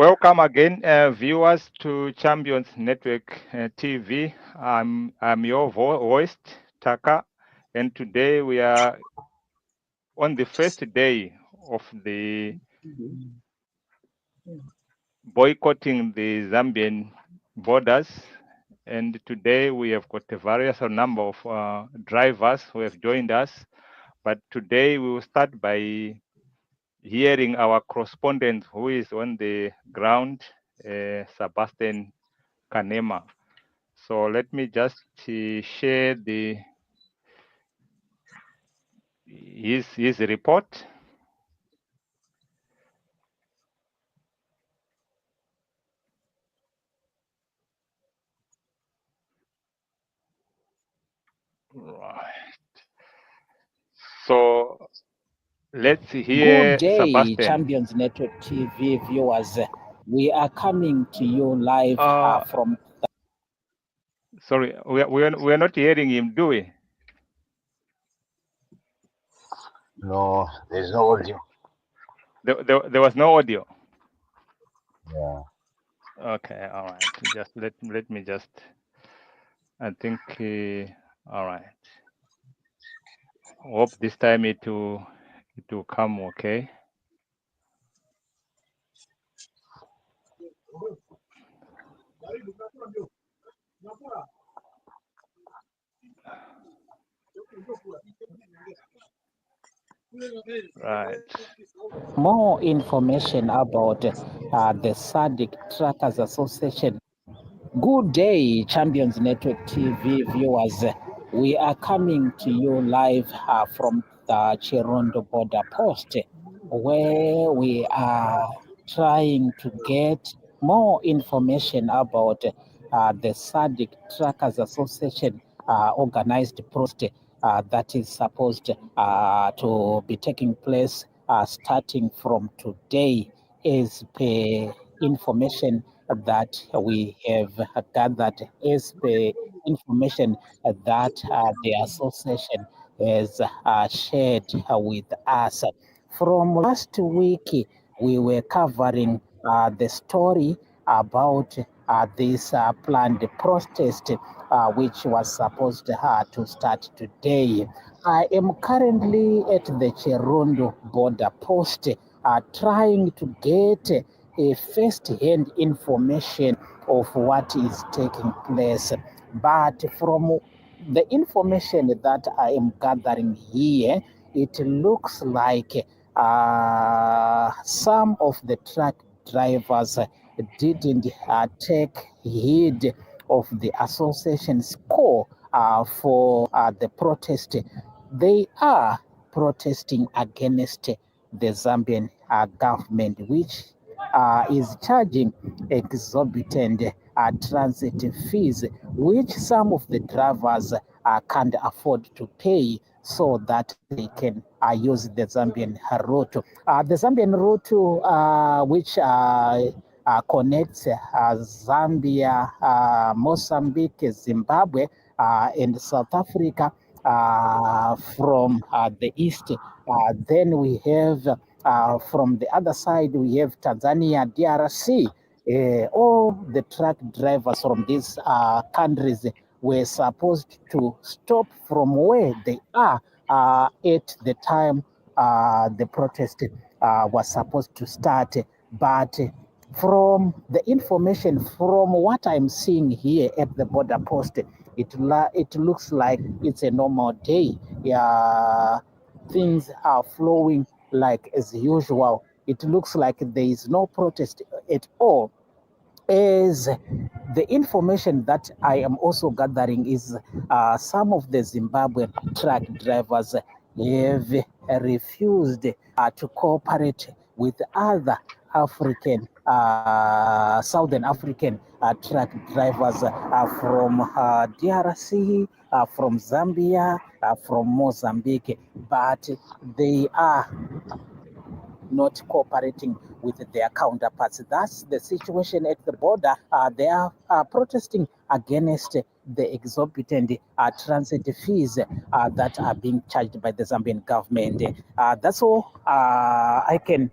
Welcome again, viewers, to Champions Network TV. I'm your host, Taka, and today we are on the first day of the boycotting the Zambian borders. And today we have got a various number of drivers who have joined us. But today we will start by hearing our correspondent who is on the ground, Sebastian Kanema. So let me just share his report. Right. So let's hear Good day, Sebastian. Champions Network TV viewers. We are coming to you live from. Sorry, we are not hearing him, do we? No, there's no audio. There was no audio. Yeah. Okay, all right. Just let me just. I think. All right. Hope this time it will come okay. Right. More information about the SADC Trackers Association. Good day, Champions Network TV viewers. We are coming to you live from the Chirondo border post, where we are trying to get more information about the SADC Trackers Association organized protest that is supposed to be taking place starting from today, is per information that we have gathered, is the information that the association has shared with us. From last week, we were covering the story about this planned protest, which was supposed to start today. I am currently at the Chirondo border post, trying to get a first-hand information of what is taking place. But from the information that I am gathering here, it looks like some of the truck drivers didn't take heed of the association's call for the protest. They are protesting against the Zambian government, which is charging exorbitant transit fees, which some of the drivers can't afford to pay, so that they can use the Zambian route. The Zambian route, which connects Zambia, Mozambique, Zimbabwe, and South Africa from the east. Then we have from the other side, we have Tanzania, DRC. All the truck drivers from these countries were supposed to stop from where they are at the time the protest was supposed to start. But from the information, from what I'm seeing here at the border post, it looks like it's a normal day. Things are flowing like as usual. It looks like there is no protest at all. As the information that I am also gathering is some of the Zimbabwean truck drivers have refused to cooperate with other African, Southern African truck drivers from DRC, from Zambia, from Mozambique, but they are not cooperating with their counterparts. That's the situation at the border. They are protesting against the exorbitant transit fees that are being charged by the Zambian government. That's all I can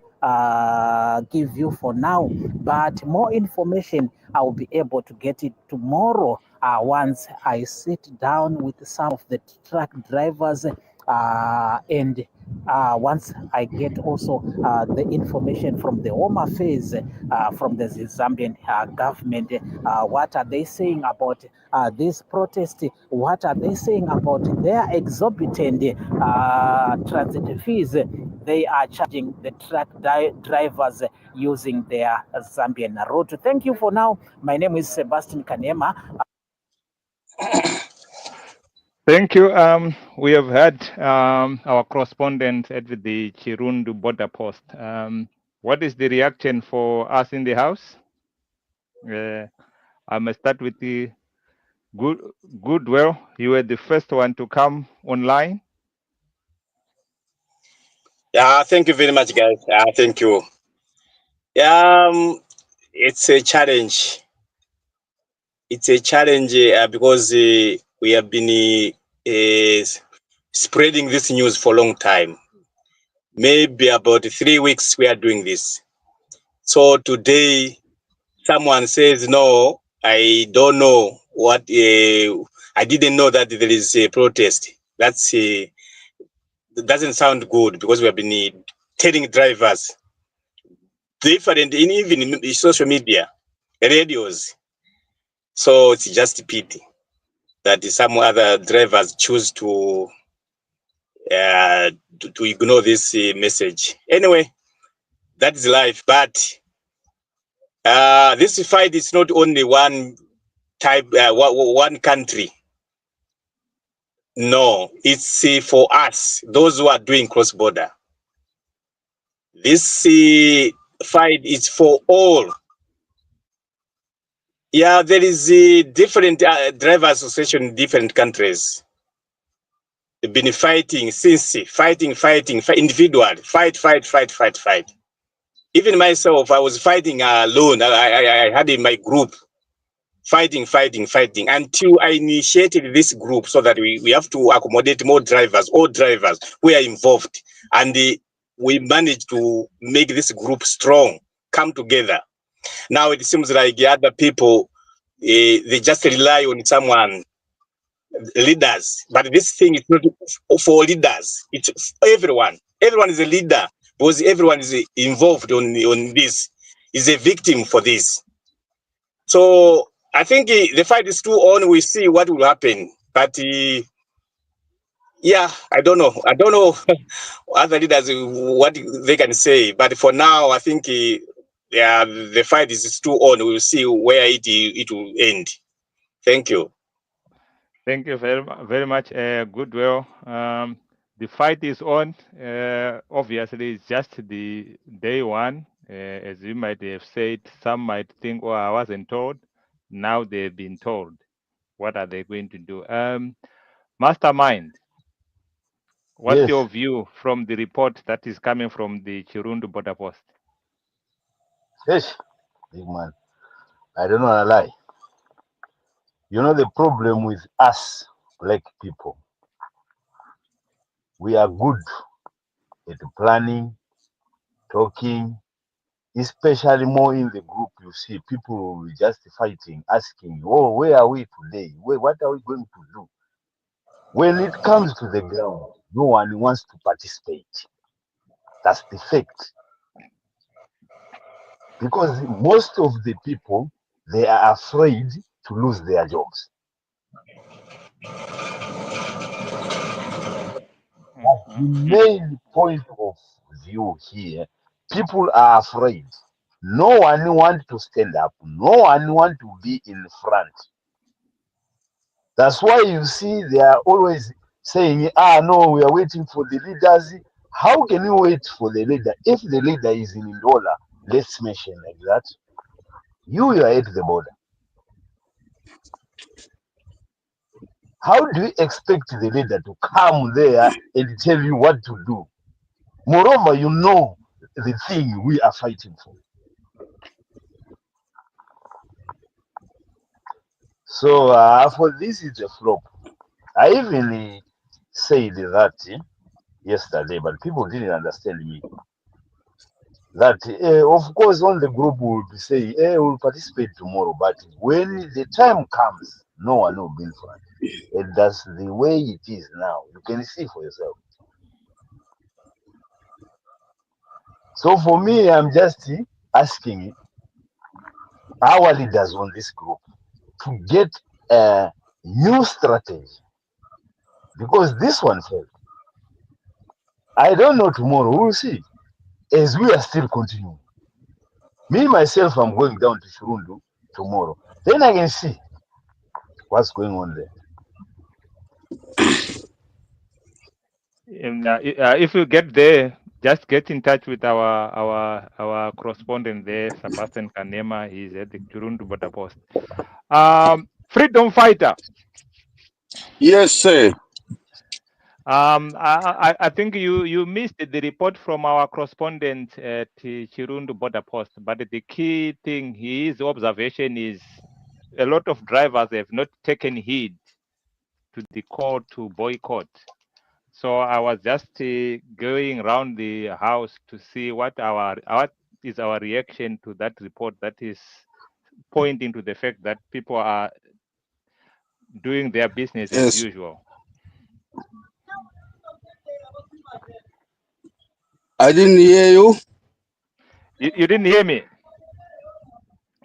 give you for now. But more information, I will be able to get it tomorrow once I sit down with some of the truck drivers and once I get also the information from the Home Affairs, from the Zambian government, what are they saying about this protest? What are they saying about their exorbitant transit fees they are charging the truck drivers using their Zambian road? Thank you for now. My name is Sebastian Kanema. Thank you. We have had our correspondent at the Chirundu border post. What is the reaction for us in the house? I must start with the Goodwill. You were the first one to come online. Yeah, thank you very much, guys. Thank you. It's a challenge. It's a challenge because we have been spreading this news for a long time. Maybe about 3 weeks we are doing this. So today, someone says, no, I don't know what, I didn't know that there is a protest. That doesn't sound good because we have been telling drivers, different, even in social media, radios. So it's just a pity that some other drivers choose to ignore this message. Anyway, that is life. But this fight is not only one type, one country. No, it's for us, those who are doing cross-border. This fight is for all. Yeah, there is a different driver association in different countries. They've been fighting since fighting, individual, fight. Even myself, I was fighting alone. I had in my group fighting until I initiated this group so that we have to accommodate more drivers, all drivers who are involved. And we managed to make this group strong, come together. Now it seems like the other people, they just rely on someone, leaders. But this thing is not for leaders. It's for everyone. Everyone is a leader because everyone is involved on this, is a victim for this. So I think the fight is too on. We see what will happen. But yeah, I don't know. I don't know other leaders what they can say. But for now, I think yeah, the fight is too on. We'll see where it will end. Thank you. Thank you very much, Goodwill. The fight is on. Obviously, it's just the day one. As you might have said, some might think, oh, I wasn't told. Now they've been told. What are they going to do? Mastermind, what's Yes, your view from the report that is coming from the Chirundu border post? yes, big man. I don't wanna lie. You know the problem with us black people, we are good at planning, talking, especially more in the group. You see people will be just fighting, asking, oh, where are we today? What are we going to do? When it comes to the ground, no one wants to participate. That's the fact. Because most of the people, they are afraid to lose their jobs. The main point of view here, people are afraid. No one wants to stand up. No one wants to be in front. That's why you see they are always saying, no, we are waiting for the leaders. How can you wait for the leader? If the leader is in Ndola, let's mention like that, you are at the border. How do you expect the leader to come there and tell you what to do? Moreover, you know the thing we are fighting for. So for this, it's a flop. I even said that yesterday, but people didn't understand me. that of course on the group will be saying, hey, we'll participate tomorrow, but when the time comes, no one will be in front. And that's the way it is now. You can see for yourself. So for me, I'm just asking our leaders on this group to get a new strategy, because this one failed. I don't know tomorrow. We'll see. As we are still continuing. Me, myself, I'm going down to Shurundu tomorrow. Then I can see what's going on there. And, if you get there, just get in touch with our correspondent there, Sebastian Kanema. He's at the Churundu border post. Freedom fighter. Yes, sir. I think you missed the report from our correspondent at Chirundu border post, but the key thing, his observation is a lot of drivers have not taken heed to the call to boycott. So I was just going around the house to see what is our reaction to that report that is pointing to the fact that people are doing their business as Yes. usual. I didn't hear you. You didn't hear me?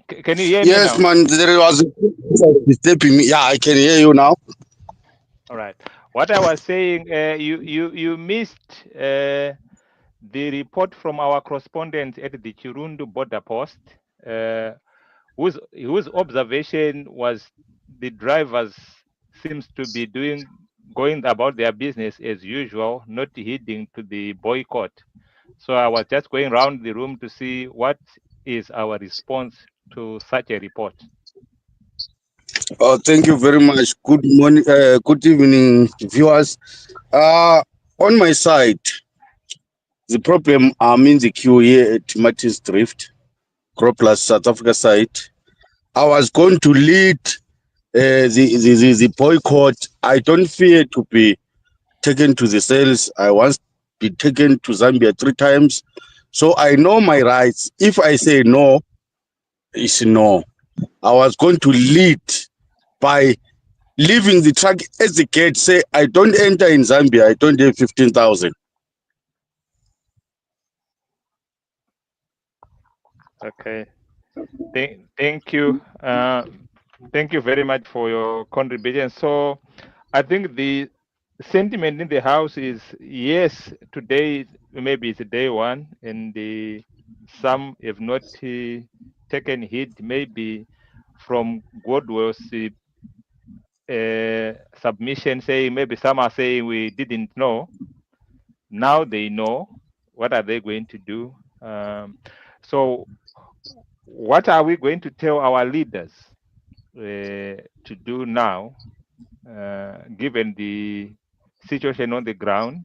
Can you hear me Yes, now? man. There was a disturbing me. Yeah, I can hear you now. All right. What I was saying, you missed the report from our correspondent at the Chirundu border post, whose observation was the drivers seems to be going about their business as usual, not heeding to the boycott. So I was just going around the room to see what is our response to such a report. Oh, thank you very much. Good morning, good evening, viewers. On my side, the problem I'm in the queue here at Martin's Drift, Croplas, South Africa side. I was going to lead the boycott. I don't fear to be taken to the cells. I once been taken to Zambia 3 times. So I know my rights. If I say no, it's no. I was going to lead by leaving the truck at the gate, say, I don't enter in Zambia, I don't have 15,000. Okay. Thank you. Thank you very much for your contribution. So I think the sentiment in the house is, yes, today maybe it's day one, and some have not taken heed, maybe from Godwell's submission, saying maybe some are saying we didn't know. Now they know. What are they going to do? So what are we going to tell our leaders to do now, given the situation on the ground?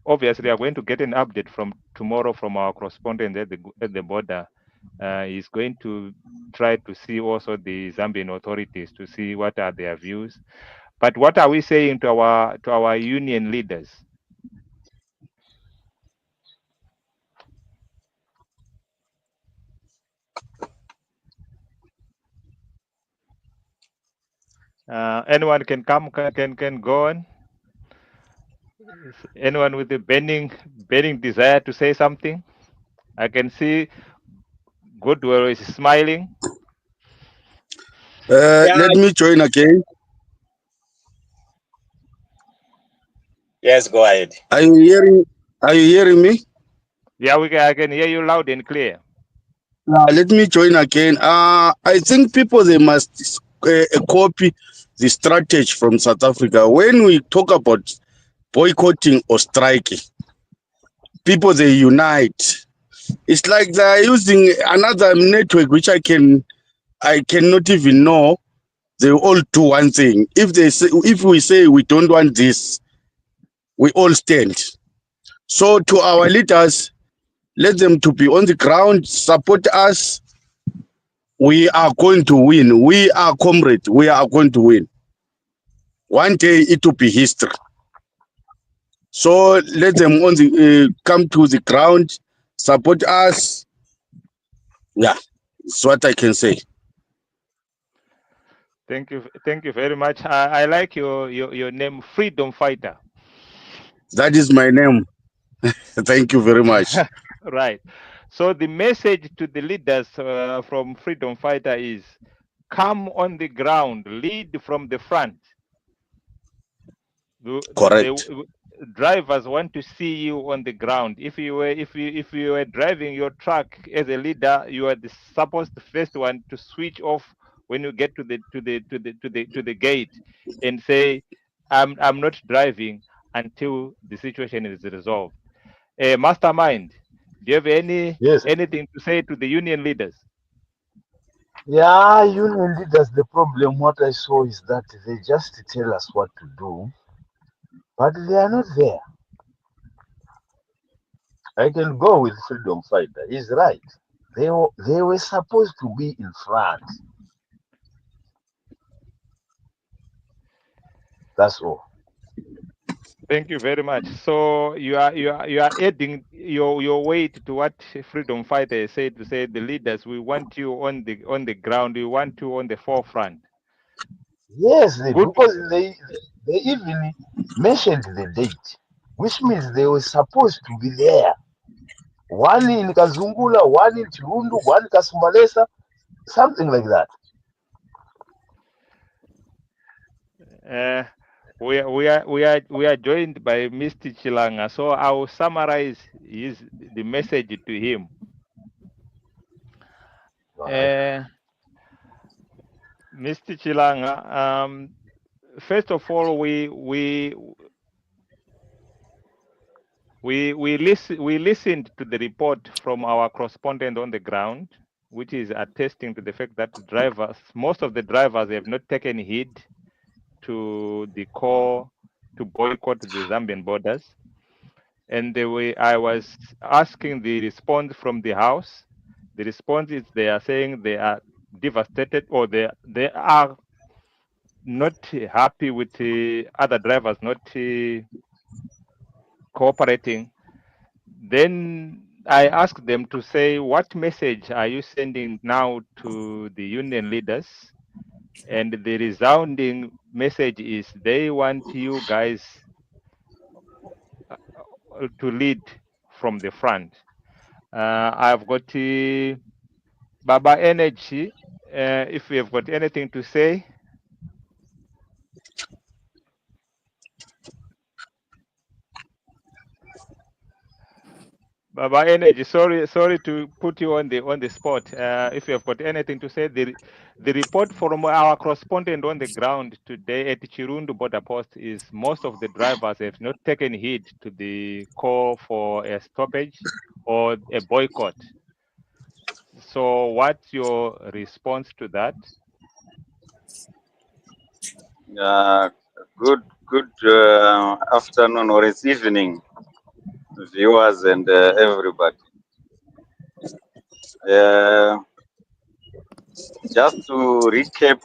Obviously, we are going to get an update from tomorrow from our correspondent at the border. He's going to try to see also the Zambian authorities to see what are their views. But what are we saying to our union leaders? Anyone can come, can go on. Anyone with a burning desire to say something? I can see Goodwill is smiling. Let me join again. Yes, go ahead. Are you hearing me? Yeah, I can hear you loud and clear. Let me join again. I think people, they must copy the strategy from South Africa. When we talk about boycotting or striking, people, they unite. It's like they're using another network which I cannot even know. They all do one thing. If we say we don't want this, we all stand. So to our leaders, let them to be on the ground, support us. We are going to win. We are comrades. We are going to win. One day it will be history. So let them come to the ground, support us. Yeah, it's what I can say. Thank you very much. I like your name, Freedom Fighter. That is my name. Thank you very much. Right. So the message to the leaders from Freedom Fighter is: come on the ground, lead from the front. Correct. Drivers want to see you on the ground. If you were driving your truck as a leader, you are supposed the first one to switch off when you get to the gate and say, I'm not driving until the situation is resolved. Mastermind, do you have Yes. anything to say to the union leaders? Yeah, union leaders, the problem, what I saw is that they just tell us what to do, but they are not there. I can go with freedom fighter. He's right. They were supposed to be in front. That's all. Thank you very much. So you are adding your weight to what freedom fighter said, to say the leaders, we want you on the ground, we want you on the forefront. Yes, Good. because they even mentioned the date, which means they were supposed to be there. One in Kazungula, one in Chirundu, one in Kasumbalesa, something like that. Uh, we are joined by Mr. Chilanga. So I will summarize the message to him. Mr. Chilanga, first of all, we listened to the report from our correspondent on the ground, which is attesting to the fact that most of the drivers have not taken heed to the call to boycott the Zambian borders. And I was asking the response from the House. The response is they are saying they are devastated, or they are not happy with the other drivers not cooperating. Then I asked them to say, what message are you sending now to the union leaders? And the resounding message is they want you guys to lead from the front. I've got Baba Energy. If you have got anything to say. Baba Energy, sorry to put you on the spot. If you have got anything to say, the report from our correspondent on the ground today at Chirundu border post is most of the drivers have not taken heed to the call for a stoppage or a boycott. So, what's your response to that? Good afternoon or it's evening, viewers and everybody. Just to recap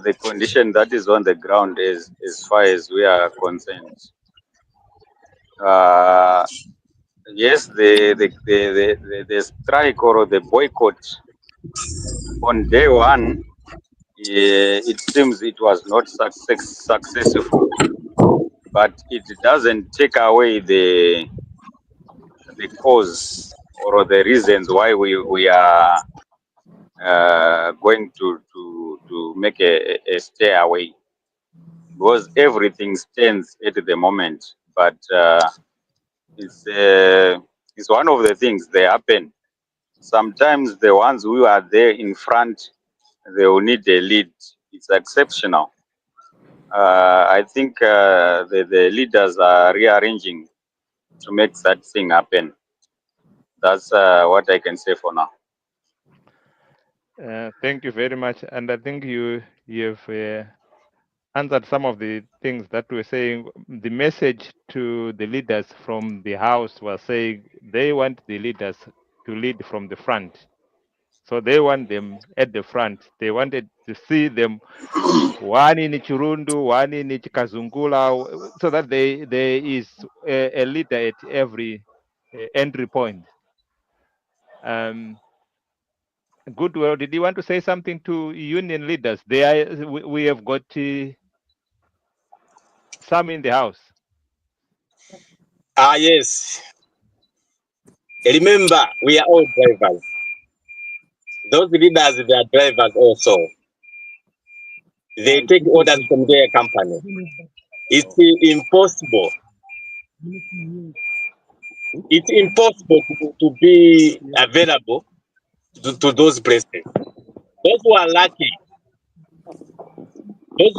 the condition that is on the ground as far as we are concerned. Yes, the strike or the boycott on day one, it seems it was not successful, but it doesn't take away the cause or the reasons why we are going to make a stay away, because everything stands at the moment. But it's one of the things they happen. Sometimes the ones who are there in front, they will need a lead. It's exceptional. I think the leaders are rearranging to make that thing happen. That's what I can say for now. Thank you very much. And I think you've answered some of the things that we're saying. The message to the leaders from the House was saying they want the leaders to lead from the front. So they want them at the front. They wanted to see them, one in Chirundu, one in Kazungula, so that there is a leader at every entry point. Goodwill, did you want to say something to union leaders? We have got some in the house. Yes. Remember, we are all drivers. Those leaders, they are drivers also. They take orders from their company. It's impossible. It's impossible to be available to those places. Those who are lucky, they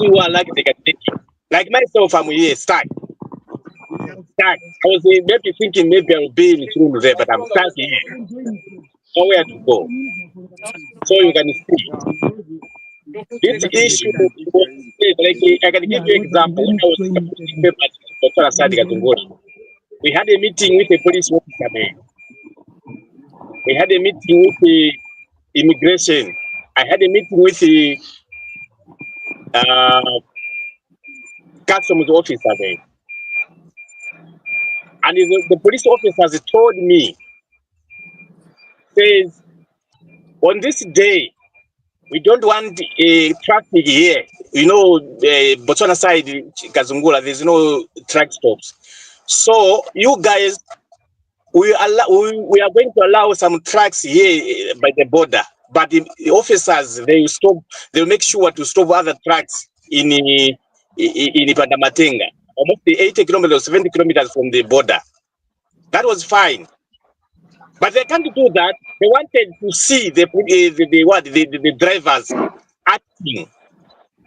can take it. Like myself, I'm here stuck. I was maybe thinking maybe I'll be in Chirundu there, but I'm stuck here. Nowhere to go. So you can see this issue. Like I can give you an example. When I was putting papers for SADC, we had a meeting with the police officer there. We had a meeting with the immigration. I had a meeting with the customs officer there. And the police officers told me, says, on this day, we don't want traffic here. You know, the Botswana side, Kazungula, there's no truck stops. So you guys, we are going to allow some trucks here by the border. But the officers, they'll make sure to stop other trucks in Pandamatenga, almost 80 kilometers, 70 kilometers from the border. That was fine. But they can't do that. They wanted to see the drivers acting.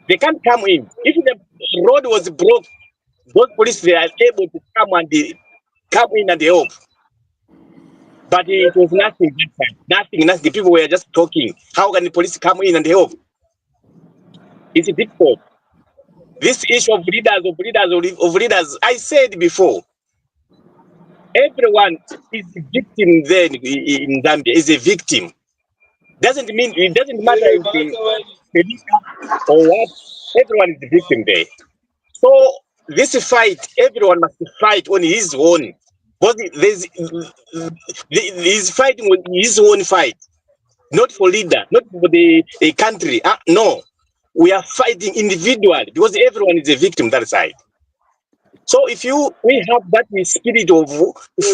They can't come in. If the road was broke, those police, they are able to come in and help. But it was nothing that time. Nothing. The people were just talking. How can the police come in and help? It's difficult. This issue of leaders, I said before, everyone is a victim there in Zambia, is a victim. It doesn't matter if the leader or what, everyone is a victim there. So this fight, everyone must fight on his own. But he's fighting with his own fight, not for leader, not for the country. No, we are fighting individually because everyone is a victim that side. So if we have that spirit of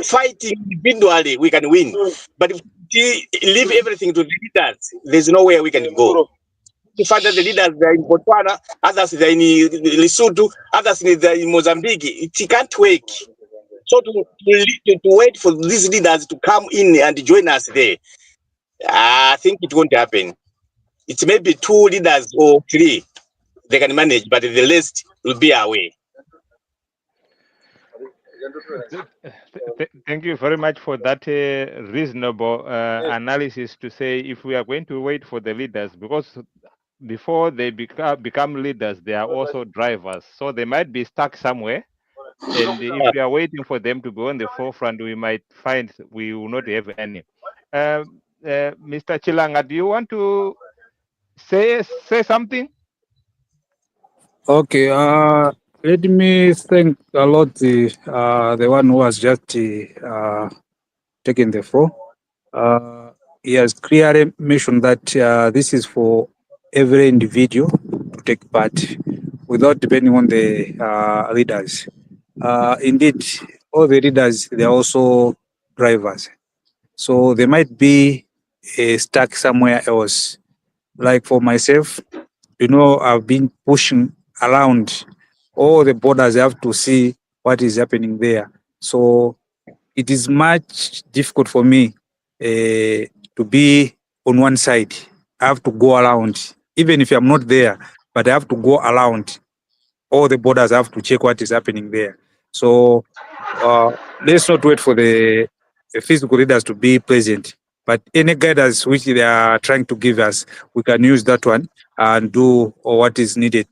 fighting individually, we can win. But if we leave everything to the leaders, there's nowhere we can go. The fact that the leaders are in Botswana, others are in Lesotho, others are in Mozambique, it can't work. So to wait for these leaders to come in and join us there, I think it won't happen. It's maybe 2 leaders or 3 they can manage, but the rest will be away. Thank you very much for that reasonable analysis to say if we are going to wait for the leaders, because before they become leaders, they are also drivers. So they might be stuck somewhere. And if we are waiting for them to go on the forefront, we might find we will not have any. Mr. Chilanga, do you want to say something? Okay. Let me thank a lot the one who has just taken the floor. He has clearly mentioned that this is for every individual to take part without depending on the leaders. Indeed, all the leaders, they are also drivers. So they might be stuck somewhere else. Like for myself, I've been pushing around all the borders. I have to see what is happening there. So it is much difficult for me to be on one side. I have to go around, even if I'm not there, but I have to go around all the borders. I have to check what is happening there. So let's not wait for the physical leaders to be present, but any guidance which they are trying to give us, we can use that one and do what is needed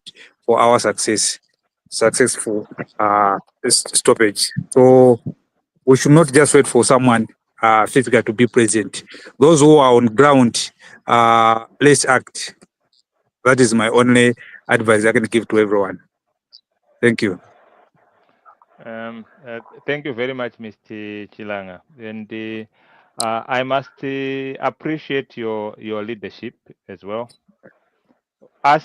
for our successful stoppage. So we should not just wait for someone physical to be present. Those who are on ground, let's act. That is my only advice I can give to everyone. Thank you. Thank you very much, Mr. Chilanga. And I must appreciate your leadership as well. Us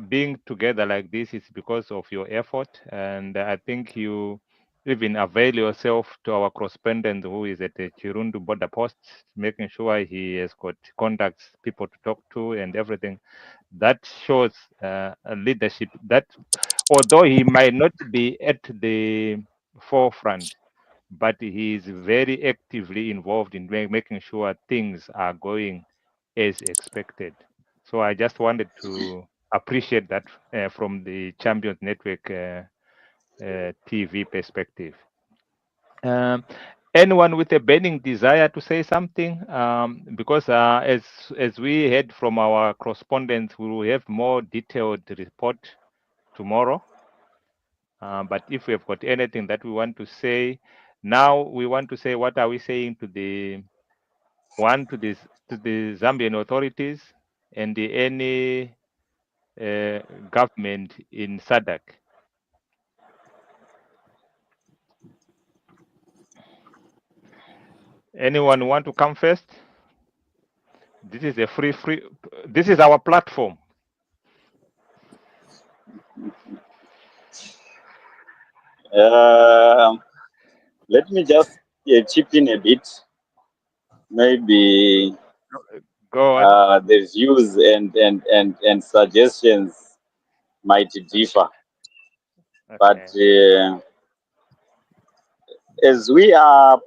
being together like this is because of your effort, and I think you even avail yourself to our correspondent who is at the Chirundu border post, making sure he has got contacts, people to talk to, and everything. That shows a leadership that, although he might not be at the forefront, but he is very actively involved in making sure things are going as expected. So I just wanted to appreciate that from the Champions Network TV perspective. Um, Anyone with a burning desire to say something? Because as we heard from our correspondents, we will have more detailed report tomorrow. But if we have got anything that we want to say, now we want to say, what are we saying to the Zambian authorities and any government in SADC? Anyone want to come first? This is a free. This is our platform. Let me just chip in a bit. Maybe Go on. the views and suggestions might differ, but Okay. as we are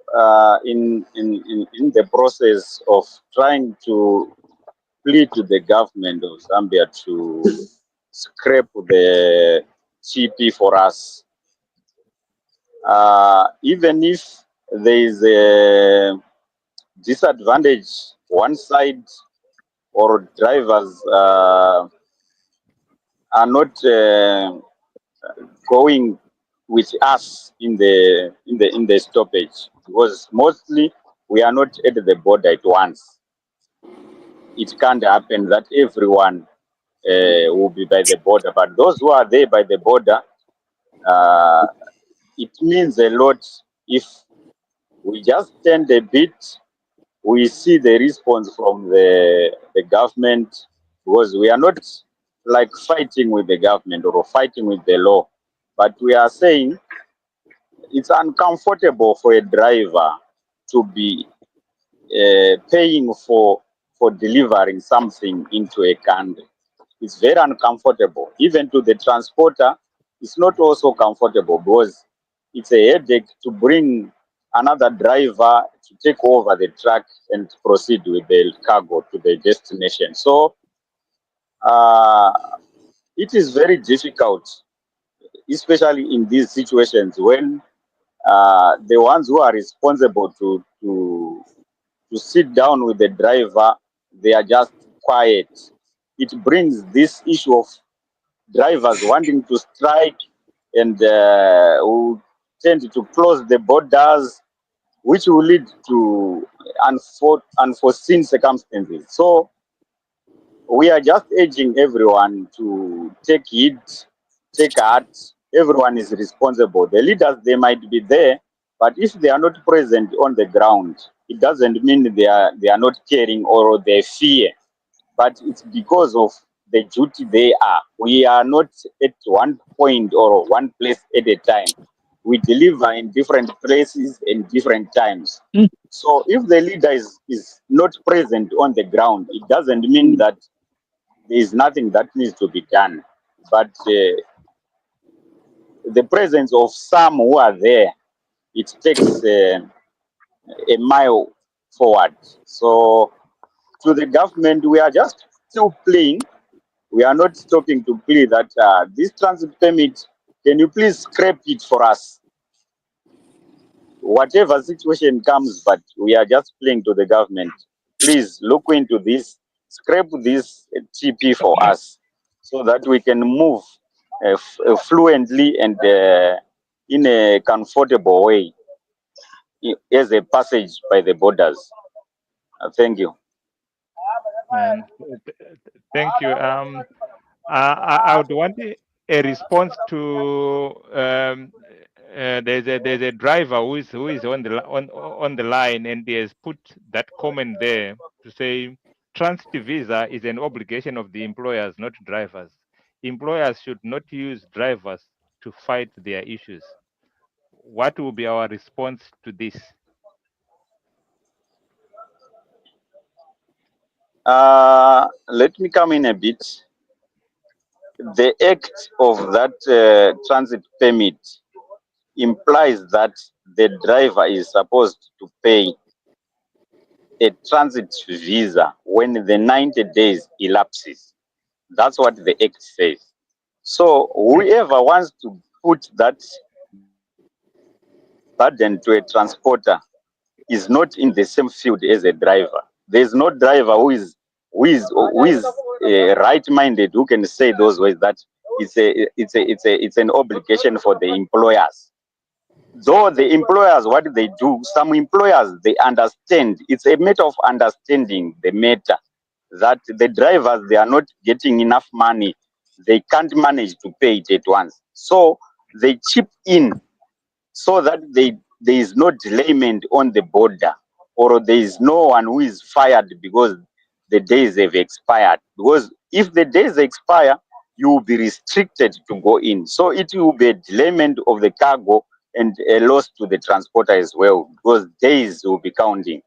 in the process of trying to plead to the government of Zambia to scrape the TP for us, even if there is a disadvantage one side or drivers are not going with us in the stoppage, because mostly we are not at the border at once. It can't happen that everyone will be by the border, but those who are there by the border, uh, it means a lot if we just stand a bit, we see the response from the government, because we are not like fighting with the government or fighting with the law, but we are saying it's uncomfortable for a driver to be paying for delivering something into a country. It's very uncomfortable. Even to the transporter, it's not also comfortable, because it's a headache to bring another driver to take over the truck and proceed with the cargo to the destination. So uh, it is very difficult, especially in these situations when the ones who are responsible to sit down with the driver, they are just quiet. It brings this issue of drivers wanting to strike and who tend to close the borders, which will lead to unforeseen circumstances. So we are just urging everyone to take heed, take heart. Everyone is responsible. The leaders, they might be there, but if they are not present on the ground, it doesn't mean they are not caring or they fear, but it's because of the duty they are. We are not at one point or one place at a time. We deliver in different places in different times. So if the leader is not present on the ground, it doesn't mean that there is nothing that needs to be done. But the presence of some who are there, it takes a mile forward. So to the government, we are just still playing. We are not stopping to play that this transit permit, can you please scrape it for us? Whatever situation comes, but we are just playing to the government. Please look into this, scrape this TP for us so that we can move fluently and in a comfortable way as a passage by the borders. Thank you. And thank you. I would want a response to there's a driver who is on the line, and he has put that comment there to say transit visa is an obligation of the employers, not drivers. Employers should not use drivers to fight their issues. What will be our response to this? Let me come in a bit. The act of that transit permit implies that the driver is supposed to pay a transit visa when the 90 days elapses. That's what the act says. So whoever wants to put that burden to a transporter is not in the same field as a driver. There is no driver who is right-minded who can say those words that it's an obligation for the employers. Though the employers, what they do, some employers, they understand. It's a matter of understanding the matter that the drivers, they are not getting enough money. They can't manage to pay it at once. So they chip in so that there is no delayment on the border, or there is no one who is fired because the days have expired. Because if the days expire, you will be restricted to go in. So it will be a delayment of the cargo and a loss to the transporter as well, because days will be counting.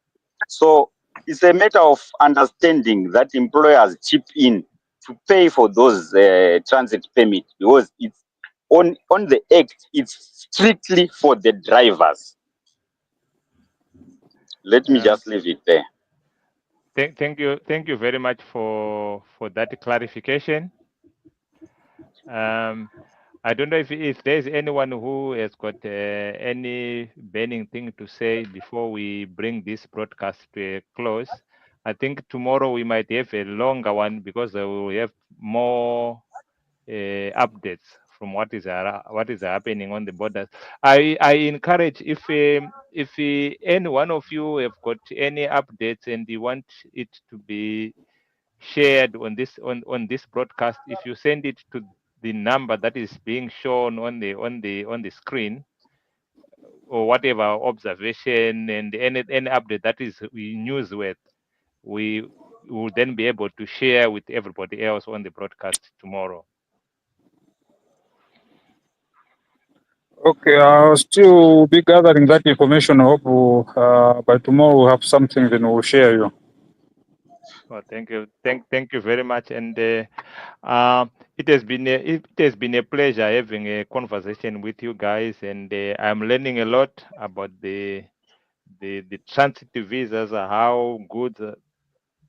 So it's a matter of understanding that employers chip in to pay for those transit permits, because it's on the act, it's strictly for the drivers. Let me Um, just leave it there. thank you very much for that clarification. Um, I don't know if there's anyone who has got any burning thing to say before we bring this broadcast to a close. I think tomorrow we might have a longer one because we will have more updates from what is happening on the borders. I encourage if any one of you have got any updates and you want it to be shared on this broadcast, if you send it to the number that is being shown on the screen, or whatever observation and any update that is newsworthy, we will then be able to share with everybody else on the broadcast tomorrow. Okay, I'll still be gathering that information. I hope by tomorrow we'll have something, then we'll share you. Well, thank you, thank you very much, and it has been a pleasure having a conversation with you guys, and I'm learning a lot about the transit visas, how goods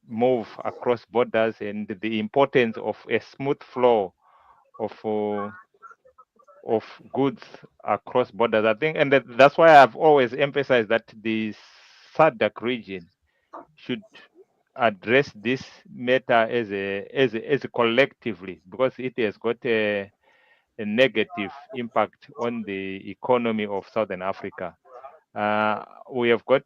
move across borders, and the importance of a smooth flow of uh, of goods across borders. I think, and that's why I've always emphasized that the SADC region should address this matter as a collectively, because it has got a negative impact on the economy of Southern Africa. We have got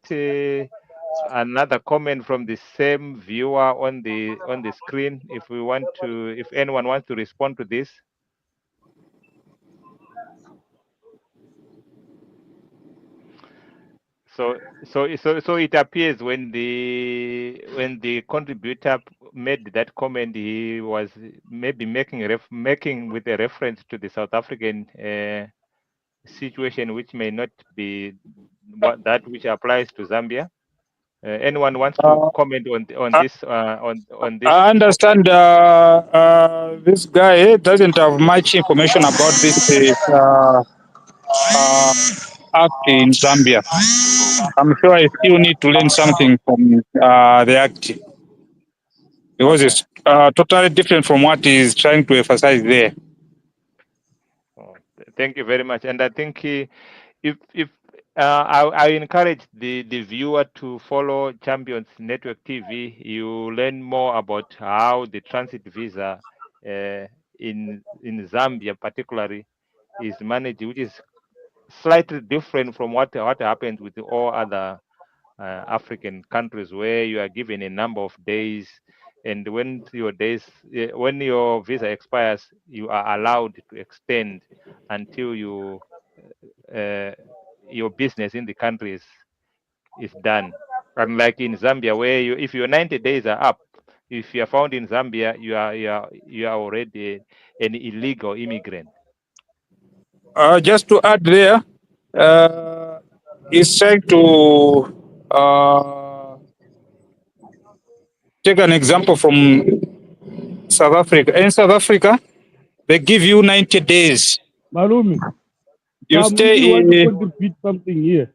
another comment from the same viewer on the screen. If anyone wants to respond to this. So it appears when the contributor made that comment, he was maybe making with a reference to the South African situation, which may not be that which applies to Zambia. Anyone wants to comment on I, this on this? I understand this guy doesn't have much information about this uh, act in Zambia. I'm sure I still need to learn something from the act, because Okay. it's totally different from what he's trying to emphasize there. Oh, thank you very much. And I think if I encourage the viewer to follow Champions Network TV, you learn more about how the transit visa in Zambia particularly is managed, which is slightly different from what happens with all other African countries, where you are given a number of days, and when your visa expires, you are allowed to extend until you your business in the country is done. Unlike in Zambia, where if your 90 days are up, if you are found in Zambia, you are already an illegal immigrant. Just to add there, he's trying to take an example from South Africa. In South Africa, they give you 90 days. Malumi, You if stay you want to in. contribute something here,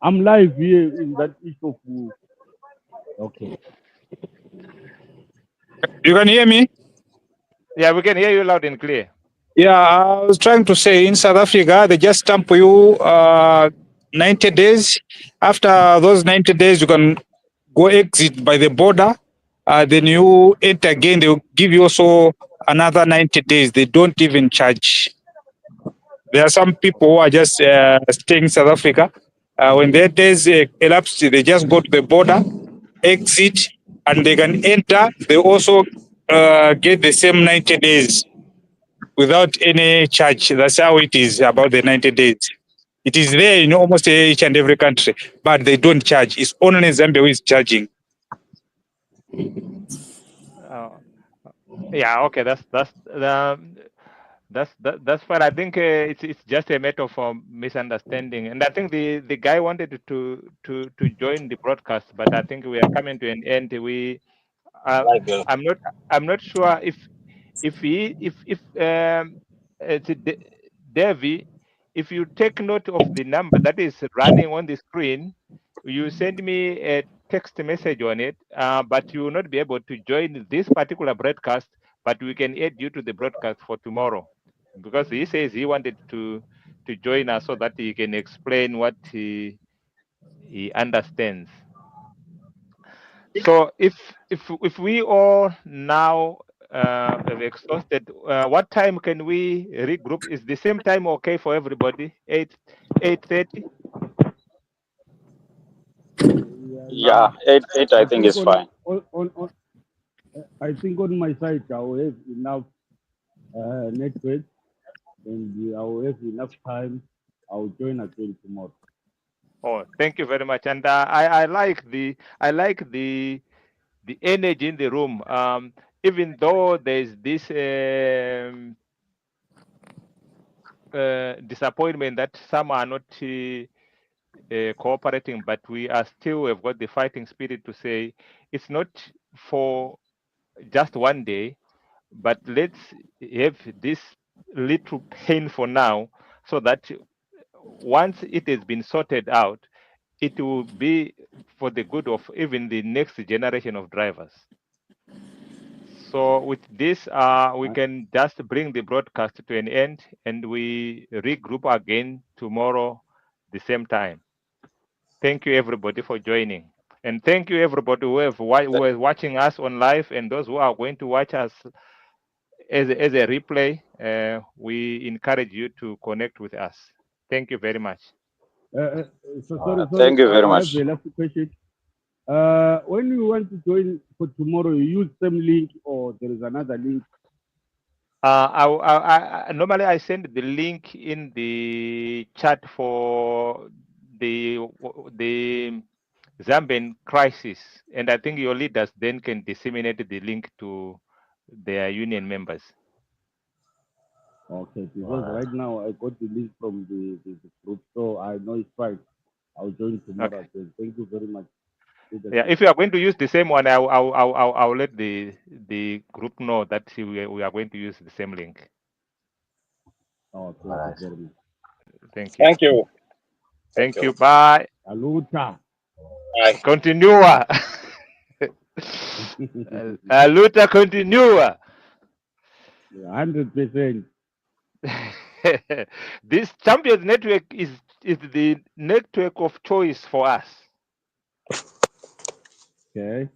I'm live here in that issue of. Okay. You can hear me? Yeah, we can hear you loud and clear. Yeah, I was trying to say in South Africa, they just stamp you 90 days. After those 90 days, you can go exit by the border. Then you enter again. They will give you also another 90 days. They don't even charge. There are some people who are just staying in South Africa. When their days elapse, they just go to the border, exit, and they can enter. They also get the same 90 days without any charge. That's how it is about the 90 days. It is there in almost each and every country, but they don't charge. It's only Zambia who is charging. Yeah, okay, that's fine. I think it's just a matter of misunderstanding, and I think the guy wanted to join the broadcast, but I think we are coming to an end. I'm not sure if it's Devi, if you take note of the number that is running on the screen, you send me a text message on it, but you will not be able to join this particular broadcast, but we can add you to the broadcast for tomorrow, because he says he wanted to join us so that he can explain what he understands. So if we all now have exhausted, what time can we regroup? Is the same time okay for everybody? 8:30? Yeah, eight I think is fine. I think on my side I will have enough network and I will have enough time. I will join again tomorrow. Oh, thank you very much. And I like the energy in the room. Even though there's this disappointment that some are not cooperating, but we are still have got the fighting spirit to say it's not for just one day, but let's have this little pain for now, so that once it has been sorted out, it will be for the good of even the next generation of drivers. So with this, we can just bring the broadcast to an end, and we regroup again tomorrow the same time. Thank you everybody for joining, and thank you everybody who is watching us on live, and those who are going to watch us as a replay. We encourage you to connect with us. Thank you very much. Sorry, Thank you very much. I have a last question. When you want to join for tomorrow, you use same link or there is another link? Normally I send the link in the chat for the Zambian crisis, and I think your leaders then can disseminate the link to their union members. Okay, because right now I got the link from the group, so I know it's fine. I'll join tomorrow. Okay. Again. Thank you very much. Yeah, if you are going to use the same one, I'll let the group know that we are going to use the same link. Oh, thank you very much. Thank you. Thank you. Thank you. Bye. Aluta. Bye. Continua. Luta continua. 100%. This Champions Network is the network of choice for us. Okay.